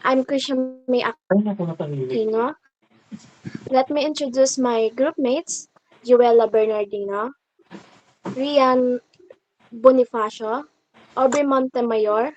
I'm Krisha May Aquino. Let me introduce my group mates, Juela Bernardino, Rian Bonifacio, Aubrey Montemayor,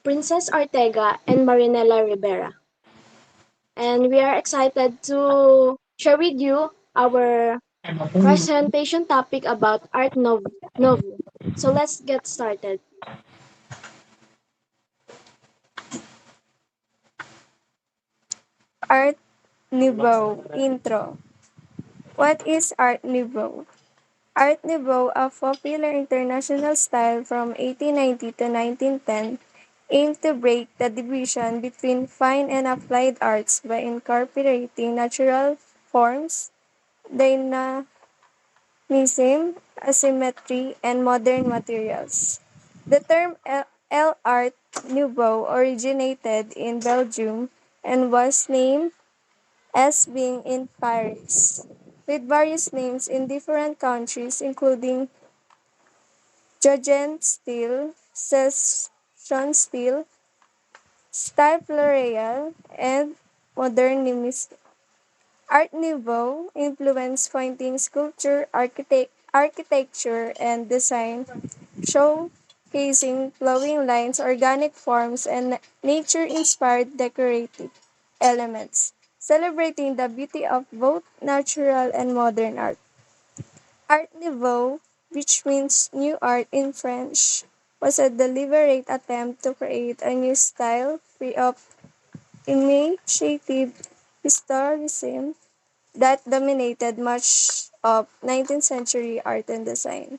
Princess Ortega, and Marinela Rivera. And we are excited to share with you our presentation topic about Nouveau. So let's get started. Art Nouveau intro. What is Art Nouveau? Art Nouveau, a popular international style from 1890 to 1910, aimed to break the division between fine and applied arts by incorporating natural forms, dynamism, asymmetry, and modern materials. The term Art Nouveau originated in Belgium and was named as being in Paris, with various names in different countries, including Jugend style, Session style, Style Floreal, and Modernism. Art Nouveau influenced pointing sculpture, architecture, and design, showcasing flowing lines, organic forms, and nature-inspired decorative elements, celebrating the beauty of both natural and modern art. Art Nouveau, which means new art in French, was a deliberate attempt to create a new style free of imitative historicism that dominated much of 19th century art and design.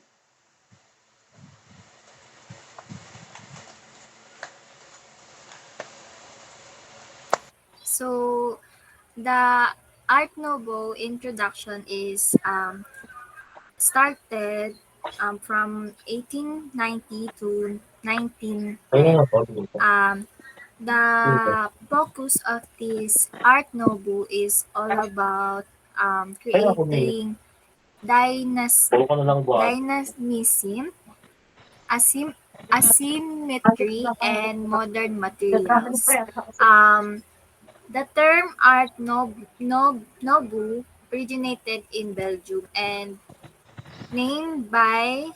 So the Art Nouveau introduction is started from 1890 to 1910. Um, the focus of this Art Nouveau is all about creating dynamism, asym- asymmetry, and modern materials. Um, The term Nouveau originated in Belgium and named by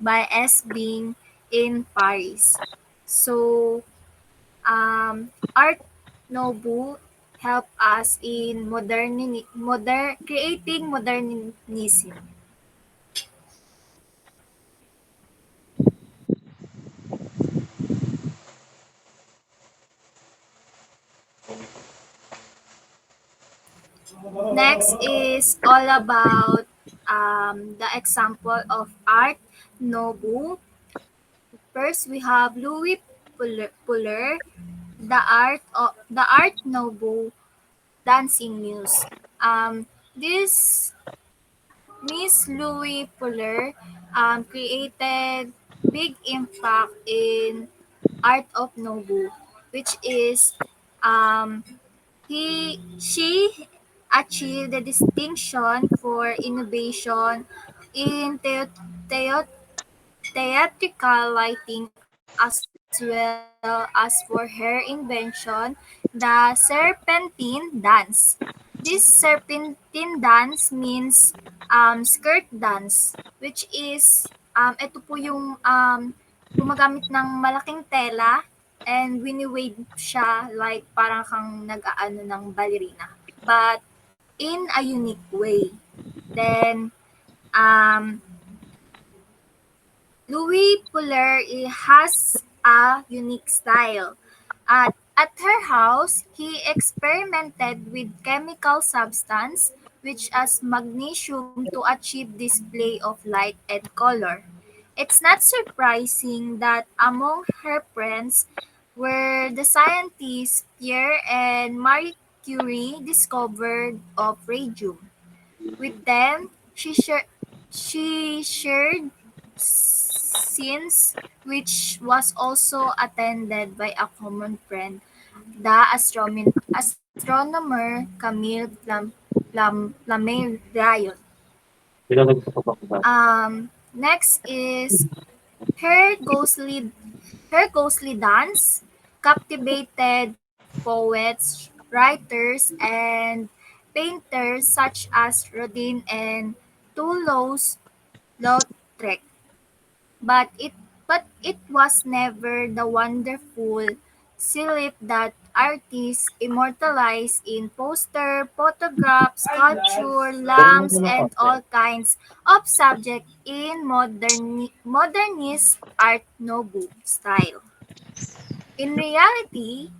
as being in Paris. So, Art Nouveau help us in creating modernism. Next is all about the example of Art Nouveau. First, we have Louis Puller, the Art Nouveau dancing muse. This Miss Louis Puller created big impact in Art of Nouveau, which is um, she achieved the distinction for innovation in theatrical lighting as well as for her invention, the Serpentine dance. This Serpentine dance means skirt dance, which is ito po yung gumagamit ng malaking tela and wini-wave siya like parang kang nag-aano ng ballerina. But in a unique way. Then, um, Louis Puller has a unique style. At her house, he experimented with chemical substance which as magnesium to achieve display of light and color. It's not surprising that among her friends were the scientists Pierre and Marie Curie discovered of radium. With them, she shared scenes which was also attended by a common friend, the astronomer Camille Flammarion. Next is her ghostly her ghostly dance. captivated poets, writers, and painters such as Rodin and Toulouse-Lautrec. But it was never the wonderful silhouette that artists immortalized in poster, photographs, sculpture, lamps, and all kinds of subject in modernist Art Nouveau style. In reality,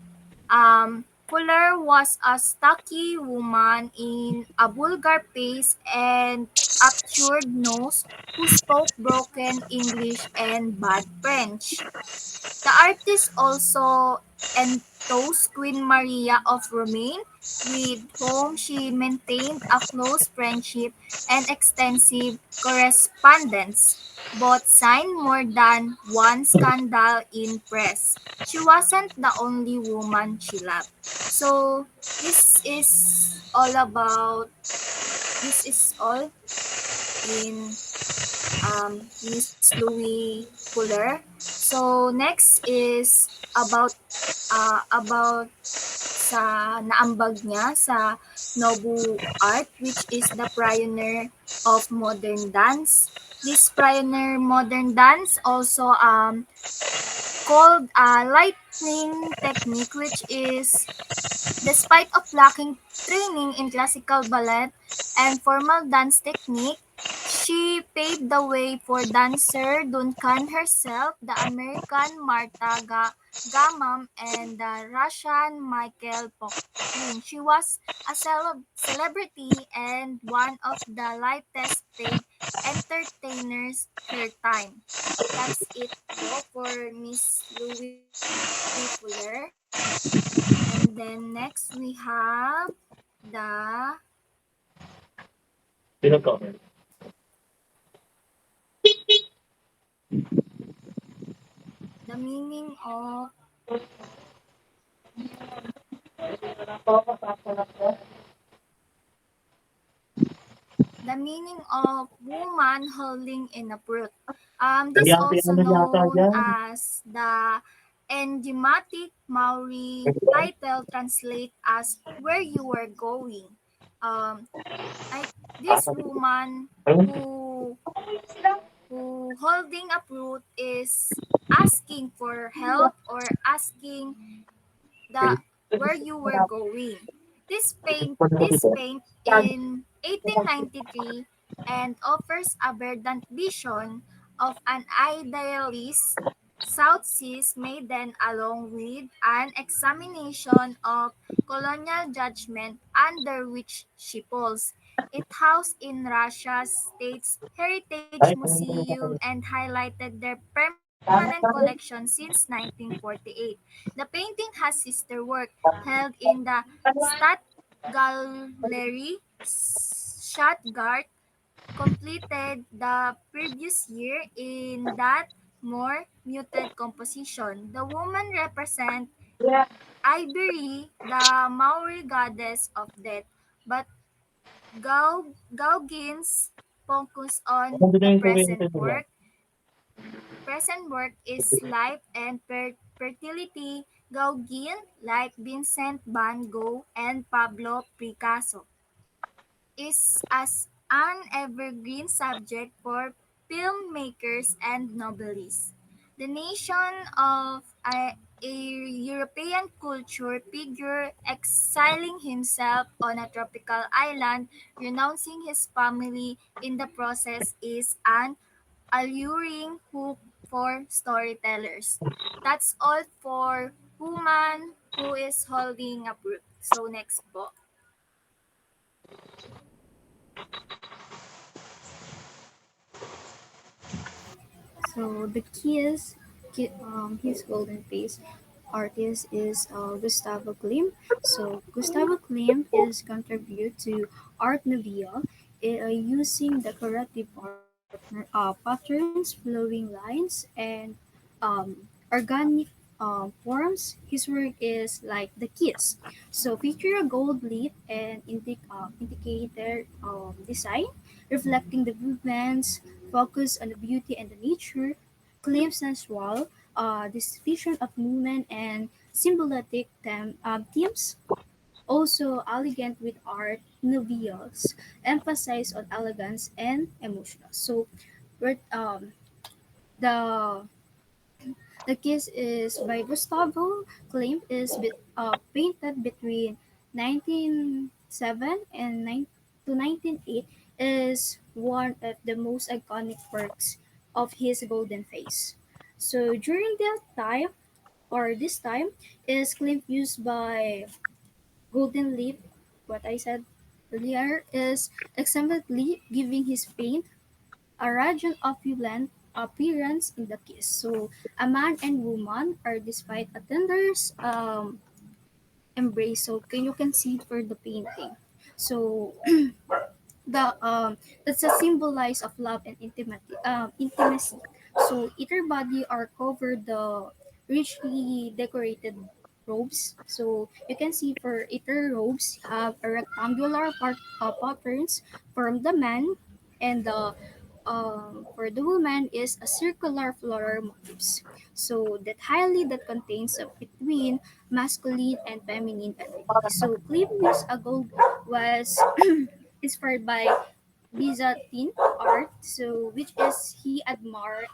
Fuller was a stocky woman in a vulgar face and obtured nose who spoke broken English and bad French. The artist also enthused Queen Maria of Romaine, with whom she maintained a close friendship and extensive correspondence. Both signed more than one scandal in press. She wasn't the only woman she loved. So this is all in Miss Louis Fuller. So next is about sa naambag niya sa Nouveau Art, which is the pioneer of modern dance. This pioneer modern dance also called a lightning technique, which is despite of lacking training in classical ballet and formal dance technique, she paved the way for dancer Duncan herself, the American Martha Gamam, and the Russian Michael Poklin. She was a celebrity and one of the lightest paid entertainers her time. That's it po for Miss Louis Fuller. And then next we have the the meaning of woman holding in a fruit. This also known as the enigmatic Maori title translate as where you were going. Um, this woman who holding a fruit is asking for help or asking the where you were going. This paint in 1893 and offers a verdant vision of an idealist South Seas maiden along with an examination of colonial judgment under which she falls. It housed in Russia's State's Heritage Museum and highlighted their permanent collection since 1948. The painting has sister work held in the Stadtgalerie Stuttgart, completed the previous year in that more muted composition. The woman represents Ibery, the Maori goddess of death, but Gauguin's focus on the present work is life and fertility. Gauguin, like Vincent van Gogh and Pablo Picasso, is as an evergreen subject for filmmakers and novelists. The nation of a European culture figure exiling himself on a tropical island, renouncing his family in the process, is an alluring hook for storytellers. That's all for woman who is holding a fruit. So next po. So the his golden face artist is Gustavo Klim. So Gustavo Klim is contribute to Art Nouveau using decorative patterns, flowing lines, and organic forms. His work is like the kiss. So feature a gold leaf and indicator design, reflecting the movements, focus on the beauty and the nature, claims as well this vision of movement and symbolic themes. Also, elegant with art novellas emphasize on elegance and emotion. So, the The Kiss is by Gustavo Klimt painted between 1907 and 1908 is one of the most iconic works of his golden phase. So during that time or this time is Klimt used by Golden Leaf, what I said earlier, is excellently giving his paint a radiant opulent appearance in the kiss. So a man and woman are despite a tender embrace. So you can see it for the painting. So the that's a symbolize of love and intimacy. So either body are covered the richly decorated robes. So you can see for either robes have a rectangular patterns from the man, and the for the woman is a circular floral motifs. So that highly that contains a between masculine and feminine energy. So Cliff use a gold was inspired by Byzantine art, so which is he admired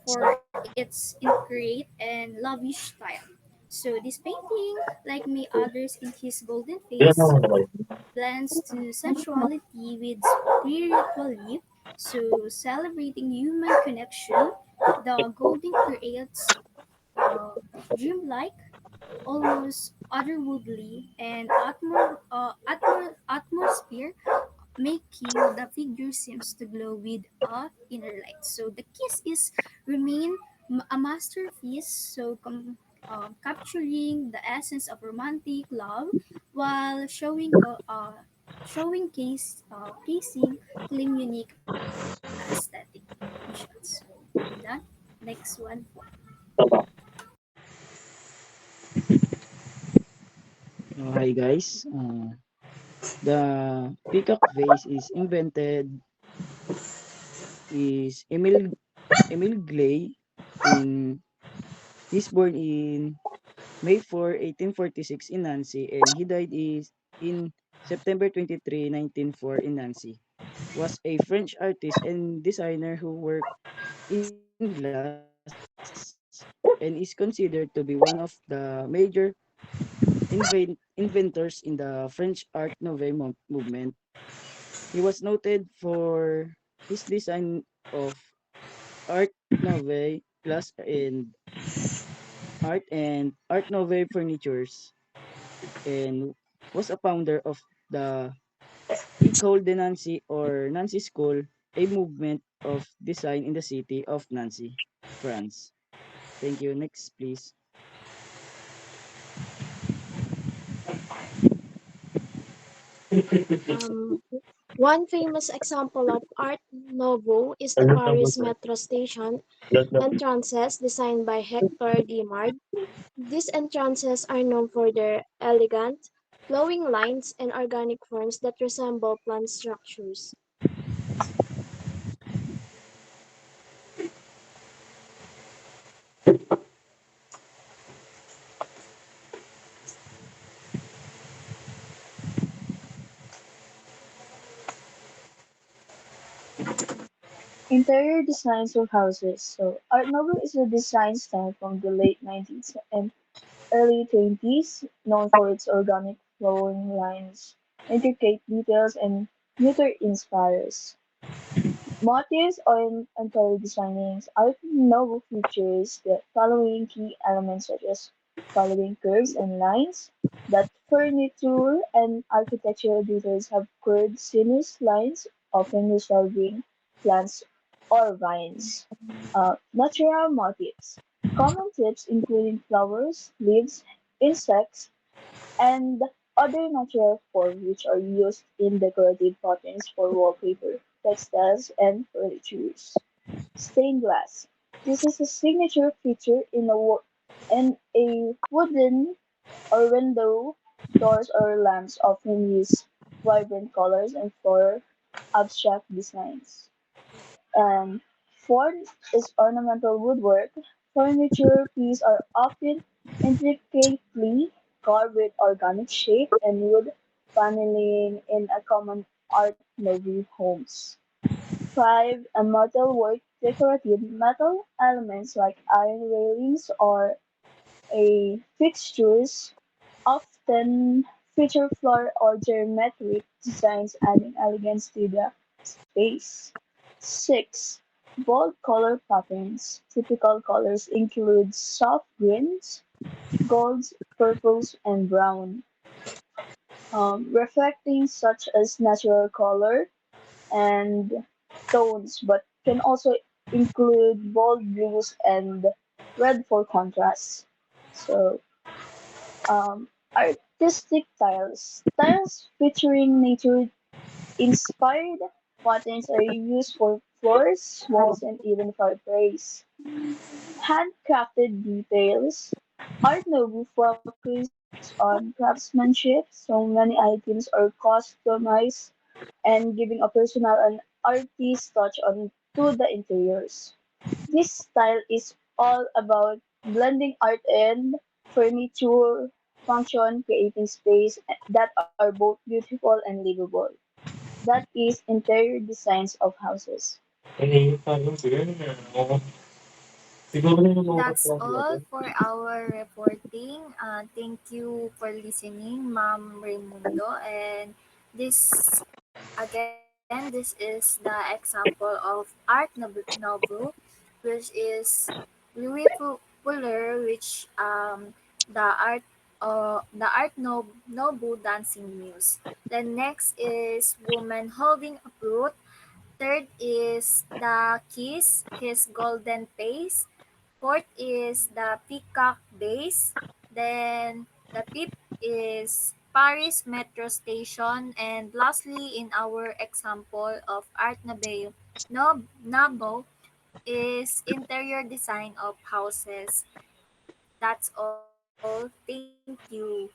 for its intricate and lavish style. So this painting, like many others in his golden face, blends to sensuality with spirituality. So celebrating human connection, the golden creates uh, dreamlike, almost otherworldly, and atmosphere making the figure seems to glow with a inner light. So the kiss is remain a masterpiece, so capturing the essence of romantic love while casing claim unique aesthetic visuals. With that, next one. Hi guys. The peacock vase is invented is Emil Gley in he's born in May 4, 1846 in Nancy and he died is in September 23, 1904 in Nancy. Was a French artist and designer who worked in glass and is considered to be one of the major inventors in the French Art Nouveau movement. He was noted for his design of Art Nouveau glass and Art Nouveau furnitures and was a founder of the École de Nancy or Nancy School, a movement of design in the city of Nancy, France. Thank you. Next, please. Um, One famous example of Art Nouveau is the Paris Metro station entrances designed by Hector Guimard. These entrances are known for their elegant, flowing lines and organic forms that resemble plant structures. Interior designs of houses. So Art Nouveau is a design style from the late 19th and early 20s, known for its organic flowing lines, intricate details, and neuter inspires. Motifs on interior designings. Art Nouveau features the following key elements such as following curves and lines, that furniture and architectural details have curved sinuous lines, often resolving plants or vines. Natural motifs. Common tips including flowers, leaves, insects, and other natural forms which are used in decorative patterns for wallpaper, textiles, and furniture. Stained glass. This is a signature feature in a wooden or window doors or lamps often use vibrant colors and for abstract designs. And fourth is ornamental woodwork. Furniture pieces are often intricately carved with organic shape and wood paneling in a common Art Nouveau homes. 5. A metalwork decorative metal elements like iron railings or a fixtures often feature floral or geometric designs adding elegance to the space. 6. Bold color patterns. Typical colors include soft greens, golds, purples, and brown, reflecting such as natural color and tones, but can also include bold blues and red for contrast. So, artistic tiles. Tiles featuring nature inspired patterns are used for floors, walls, and even fireplace. Handcrafted details. Art Nouveau focus on craftsmanship, so many items are customized and giving a personal and artist touch on to the interiors. This style is all about blending art and furniture function, creating space that are both beautiful and livable. That is interior designs of houses. That's all for our reporting. Thank you for listening, Ma'am Raimundo. And this, again, this is the example of Noble, which is Louis Fuller, which the Noble Dancing Muse. The next is Woman Holding a Fruit. Third is The Kiss, His Golden Face. Fourth is the Peacock Base. Then the fifth is Paris Metro Station. And lastly, in our example of Art Nouveau is interior design of houses. That's all. Thank you.